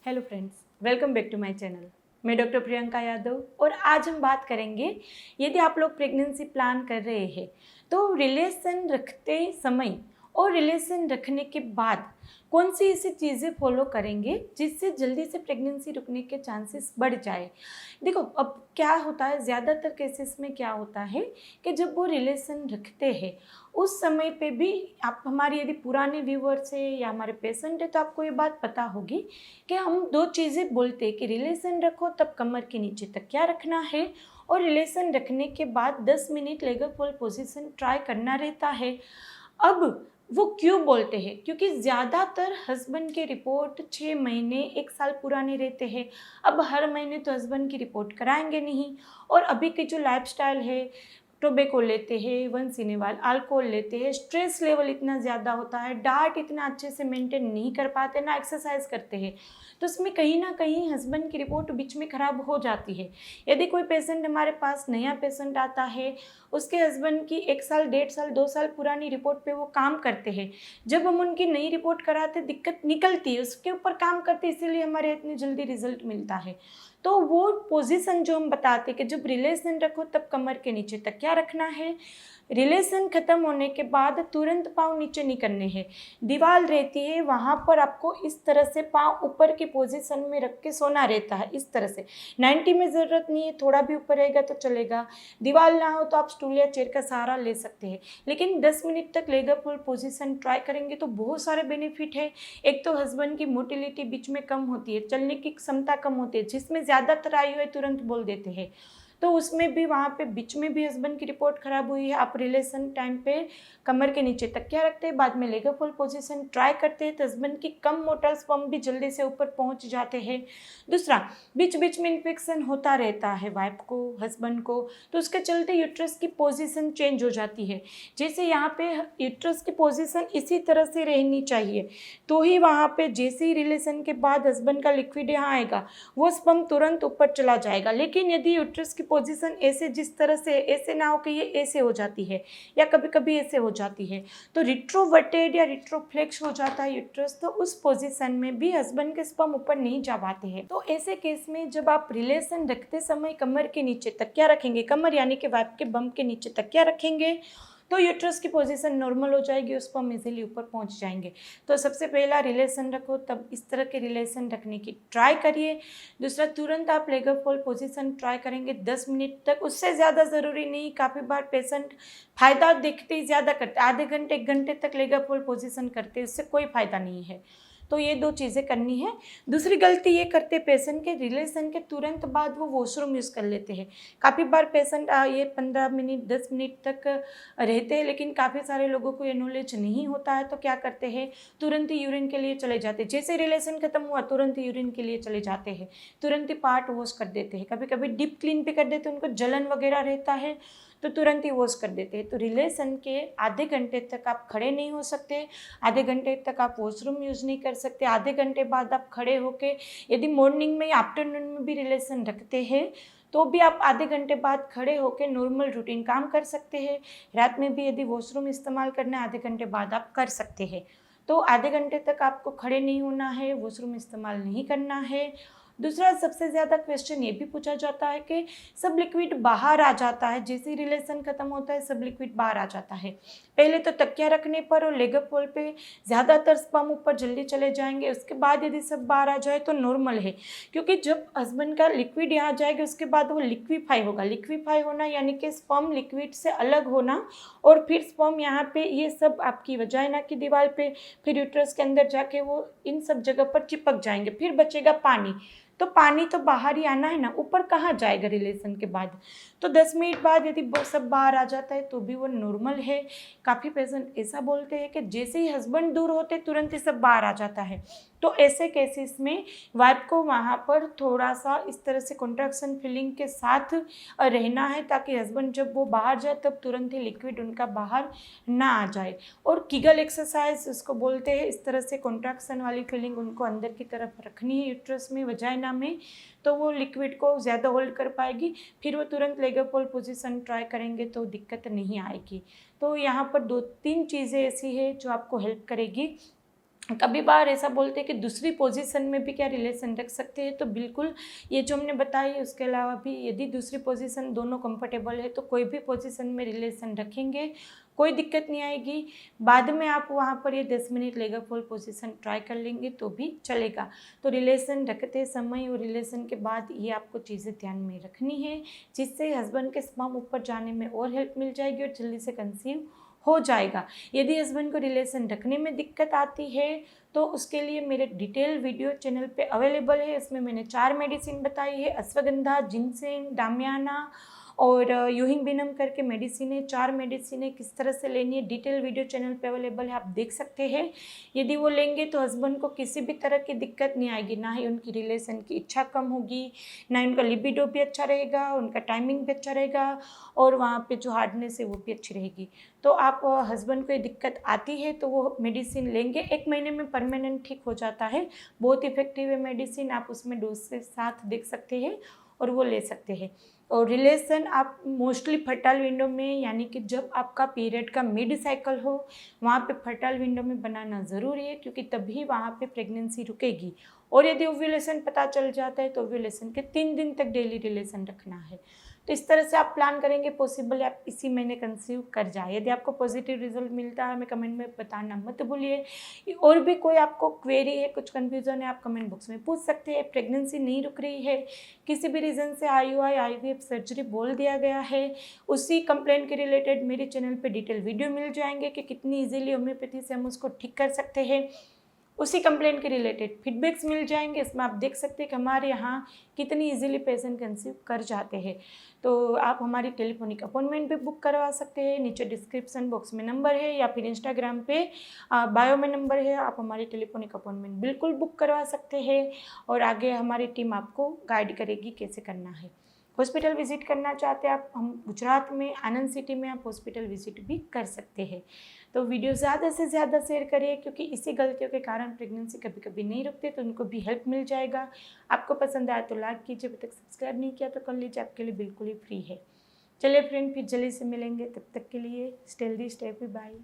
Hello friends, welcome back to my channel. मैं doctor Priyanka Yadav और आज हम बात करेंगे, यदि आप लोग प्रेगनेंसी प्लान कर रहे हैं तो रिलेशन रखते समय और रिलेशन रखने के बाद कौन सी ऐसी चीज़ें फॉलो करेंगे जिससे जल्दी से प्रेगनेंसी रुकने के चांसेस बढ़ जाए। देखो, अब क्या होता है, ज़्यादातर केसेस में क्या होता है कि जब वो रिलेशन रखते हैं उस समय पे भी आप हमारी यदि पुराने व्यूअर्स है या हमारे पेशेंट है तो आपको ये बात पता होगी कि हम दो चीज़ें बोलते हैं कि रिलेशन रखो तब कमर के नीचे तकिया रखना है और रिलेशन रखने के बाद 10 मिनट लेगर फोल पोजीशन ट्राई करना रहता है। अब वो क्यों बोलते हैं? क्योंकि ज़्यादातर हस्बैंड के रिपोर्ट 6 महीने 1 साल पुराने रहते हैं। अब हर महीने तो हस्बैंड की रिपोर्ट कराएंगे नहीं और अभी की जो लाइफस्टाइल है, टोबैको लेते हैं, वन सिनेवाल अल्कोहल लेते हैं, स्ट्रेस लेवल इतना ज़्यादा होता है, डाइट इतना अच्छे से मेंटेन नहीं कर पाते, ना एक्सरसाइज करते हैं, तो उसमें कहीं ना कहीं हस्बैंड की रिपोर्ट बीच में ख़राब हो जाती है। यदि कोई पेशेंट हमारे पास नया पेशेंट आता है, उसके हस्बैंड की 1 साल 1.5 साल 2 साल पुरानी रिपोर्ट पे वो काम करते हैं, जब हम उनकी नई रिपोर्ट कराते दिक्कत निकलती है, उसके ऊपर काम करते, इसीलिए हमारे इतनी जल्दी रिजल्ट मिलता है। तो वो पोजीशन जो हम बताते कि जब रिलेशन रखो तब कमर के नीचे तकिया रखना है, रिलेशन ख़त्म होने के बाद तुरंत पाँव नीचे नहीं करने हैं, दीवार रहती है वहाँ पर आपको इस तरह से पाँव ऊपर की पोजीशन में रख के सोना रहता है, इस तरह से 90 में ज़रूरत नहीं है, थोड़ा भी ऊपर रहेगा तो चलेगा। दीवार ना हो तो आप स्टूल या चेयर का सहारा ले सकते हैं, लेकिन 10 मिनट तक लेगर पुल पोजीशन ट्राई करेंगे तो बहुत सारे बेनिफिट है। एक तो हस्बैंड की मोटिलिटी बीच में कम होती है, चलने की क्षमता कम होती है, जिसमें ज़्यादातर आई हुए तुरंत बोल देते हैं, तो उसमें भी वहाँ पे बीच में भी हस्बैंड की रिपोर्ट ख़राब हुई है। आप रिलेशन टाइम पे कमर के नीचे तकिया रखते हैं, बाद में लेगर फोल पोजीशन ट्राई करते हैं तो हस्बैंड की कम मोटर स्पर्म भी जल्दी से ऊपर पहुँच जाते हैं। दूसरा, बीच बीच में इन्फेक्शन होता रहता है वाइफ को, हस्बैंड को, तो उसके चलते यूट्रस की पोजीशन चेंज हो जाती है। जैसे यहाँ पे यूट्रस की पोजीशन इसी तरह से रहनी चाहिए, तो ही वहाँ पे जैसे ही रिलेशन के बाद हस्बैंड का लिक्विड यहाँ आएगा वो स्पर्म तुरंत ऊपर चला जाएगा। लेकिन यदि यूट्रस की पोजीशन ऐसे जिस तरह से ऐसे ना हो कि ये ऐसे हो जाती है या कभी कभी ऐसे हो जाती है तो रिट्रोवर्टेड या रिट्रोफ्लेक्स हो जाता है यूट्रस, तो उस पोजीशन में भी हस्बैंड के स्पर्म ऊपर नहीं जा पाते हैं। तो ऐसे केस में जब आप रिलेशन रखते समय कमर के नीचे तकिया रखेंगे, कमर यानी कि वाइफ के बम के नीचे तकिया रखेंगे तो यूट्रस की पोजीशन नॉर्मल हो जाएगी, उस पर इजीली ऊपर पहुंच जाएंगे। तो सबसे पहला रिलेशन रखो तब इस तरह के रिलेशन रखने की ट्राई करिए। दूसरा, तुरंत आप लेगर फोल पोजीशन ट्राई करेंगे 10 मिनट तक, उससे ज़्यादा ज़रूरी नहीं। काफ़ी बार पेशेंट फ़ायदा देखते ही ज़्यादा करते, आधे घंटे 1 घंटे तक लेगर फोल पोजीशन करते, उससे कोई फ़ायदा नहीं है। तो ये 2 चीज़ें करनी है। दूसरी गलती ये करते पेशेंट के रिलेशन के तुरंत बाद वो वॉशरूम यूज़ कर लेते हैं। काफ़ी बार पेशेंट ये 15 मिनट 10 मिनट तक रहते हैं, लेकिन काफ़ी सारे लोगों को ये नॉलेज नहीं होता है, तो क्या करते हैं तुरंत ही यूरिन के लिए चले जाते हैं। जैसे रिलेशन खत्म हुआ तुरंत ही यूरिन के लिए चले जाते हैं, तुरंत ही पार्ट वॉश कर देते हैं, कभी कभी डीप क्लीन भी कर देते हैं, उनको जलन वगैरह रहता है तो तुरंत ही वॉश कर देते हैं। तो रिलेशन के आधे घंटे तक आप खड़े नहीं हो सकते, आधे घंटे तक आप वॉशरूम यूज़ नहीं कर सकते, आधे घंटे बाद आप खड़े होके यदि मॉर्निंग में या आफ्टरनून में भी रिलेशन रखते हैं तो भी आप आधे घंटे बाद खड़े होकर नॉर्मल रूटीन काम कर सकते हैं। रात में भी यदि वॉशरूम इस्तेमाल करना है आधे घंटे बाद आप कर सकते हैं। तो आधे घंटे तक आपको खड़े नहीं होना है, वॉशरूम इस्तेमाल नहीं करना है। दूसरा, सबसे ज़्यादा क्वेश्चन ये भी पूछा जाता है कि सब लिक्विड बाहर आ जाता है, जैसे ही रिलेशन ख़त्म होता है सब लिक्विड बाहर आ जाता है। पहले तो तकिया रखने पर और लेगर फोल पे ज़्यादातर स्पर्म ऊपर जल्दी चले जाएंगे, उसके बाद यदि सब बाहर आ जाए तो नॉर्मल है, क्योंकि जब हस्बैंड का लिक्विड यहाँ जाएगा उसके बाद वो लिक्विफाई होगा। लिक्विफाई होना यानी कि स्पर्म लिक्विड से अलग होना और फिर स्पर्म यहाँ पे ये सब आपकी वजाइना की दीवार पे फिर यूट्रस के अंदर जाके वो इन सब जगह पर चिपक जाएंगे, फिर बचेगा पानी। तो पानी तो बाहर ही आना है ना, ऊपर कहाँ जाएगा रिलेशन के बाद। तो 10 मिनट बाद यदि सब बाहर आ जाता है तो भी वो नॉर्मल है। काफ़ी पेशेंट ऐसा बोलते हैं कि जैसे ही हस्बैंड दूर होते तुरंत ही सब बाहर आ जाता है। तो ऐसे केसेस में वाइफ को वहाँ पर थोड़ा सा इस तरह से कॉन्ट्रैक्शन फीलिंग के साथ रहना है, ताकि हस्बैंड जब वो बाहर जाए तब तुरंत ही लिक्विड उनका बाहर ना आ जाए। और किगल एक्सरसाइज उसको बोलते हैं, इस तरह से कॉन्ट्रैक्शन वाली फीलिंग उनको अंदर की तरफ रखनी है यूट्रस में, वजाइना में, तो वो लिक्विड को ज़्यादा होल्ड कर पाएगी। फिर वो तुरंत लेगर फोल पोजीशन ट्राई करेंगे तो दिक्कत नहीं आएगी। तो यहाँ पर 2-3 चीज़ें ऐसी है जो आपको हेल्प करेगी। कभी बार ऐसा बोलते हैं कि दूसरी पोजीशन में भी क्या रिलेशन रख सकते हैं, तो बिल्कुल ये जो हमने बताई उसके अलावा भी यदि दूसरी पोजीशन दोनों कंफर्टेबल है तो कोई भी पोजीशन में रिलेशन रखेंगे, कोई दिक्कत नहीं आएगी। बाद में आप वहाँ पर ये 10 minute leg fall position try कर लेंगे तो भी चलेगा। तो रिलेशन रखते समय और रिलेशन के बाद ये आपको चीज़ें ध्यान में रखनी है, जिससे हस्बैंड के स्पर्म ऊपर जाने में और हेल्प मिल जाएगी और जल्दी से कंसीव हो जाएगा। यदि हस्बैंड को रिलेशन रखने में दिक्कत आती है तो उसके लिए मेरे डिटेल वीडियो चैनल पे अवेलेबल है। इसमें मैंने 4 मेडिसिन बताई है, अश्वगंधा, जिनसेन, डामियाना और यूहिंग बिनम करके मेडिसिन है। 4 मेडिसिन है, किस तरह से लेनी है डिटेल वीडियो चैनल पे अवेलेबल है, आप देख सकते हैं। यदि वो लेंगे तो हस्बैंड को किसी भी तरह की दिक्कत नहीं आएगी, ना ही उनकी रिलेशन की इच्छा कम होगी, ना ही उनका लिबिडो भी अच्छा रहेगा, उनका टाइमिंग भी अच्छा रहेगा और वहाँ पे जो हार्डनेस है वो भी अच्छी रहेगी। तो आप हस्बैंड को ये दिक्कत आती है तो वो मेडिसिन लेंगे, 1 महीने में परमानेंट ठीक हो जाता है। बहुत इफेक्टिव है मेडिसिन, आप उसमें डोज के साथ देख सकते हैं और वो ले सकते हैं। और रिलेशन आप मोस्टली फर्टाइल विंडो में, यानी कि जब आपका पीरियड का मिड साइकिल हो वहाँ पे फर्टाइल विंडो में बनाना ज़रूरी है, क्योंकि तभी वहाँ पे प्रेगनेंसी रुकेगी। और यदि ओव्यूलेशन पता चल जाता है तो ओव्यूलेशन के 3 दिन तक डेली रिलेशन रखना है। तो इस तरह से आप प्लान करेंगे, पॉसिबल है आप इसी महीने कंसीव कर जाए। यदि आपको पॉजिटिव रिजल्ट मिलता है हमें कमेंट में बताना मत भूलिए। और भी कोई आपको क्वेरी है, कुछ कन्फ्यूज़न है, आप कमेंट बॉक्स में पूछ सकते हैं। प्रेगनेंसी नहीं रुक रही है, किसी भी रीज़न से IUI IVF सर्जरी बोल दिया गया है, उसी कंप्लेंट के रिलेटेड मेरे चैनल पे डिटेल वीडियो मिल जाएंगे कि कितनी इजीली होम्योपैथी से हम उसको ठीक कर सकते हैं। उसी कंप्लेंट के रिलेटेड फीडबैक्स मिल जाएंगे, इसमें आप देख सकते हैं कि हमारे यहाँ कितनी इजीली पेशेंट कंसीव कर जाते हैं। तो आप हमारी टेलीफोनिक अपॉइंटमेंट भी बुक करवा सकते हैं, नीचे डिस्क्रिप्शन बॉक्स में नंबर है या फिर इंस्टाग्राम पे बायो में नंबर है, आप हमारी टेलीफोनिक अपॉइंटमेंट बिल्कुल बुक करवा सकते हैं और आगे हमारी टीम आपको गाइड करेगी कैसे करना है। हॉस्पिटल विजिट करना चाहते हैं आप, हम गुजरात में आनंद सिटी में आप हॉस्पिटल विजिट भी कर सकते हैं। तो वीडियो ज़्यादा से ज़्यादा शेयर करिए, क्योंकि इसी गलतियों के कारण प्रेगनेंसी कभी कभी नहीं रुकती, तो उनको भी हेल्प मिल जाएगा। आपको पसंद आया तो लाइक कीजिए, अभी तक सब्सक्राइब नहीं किया तो कर लीजिए, आपके लिए बिल्कुल ही फ्री है। चलिए फ्रेंड, फिर जल्दी से मिलेंगे, तब तक के लिए stay healthy, stay happy, bye.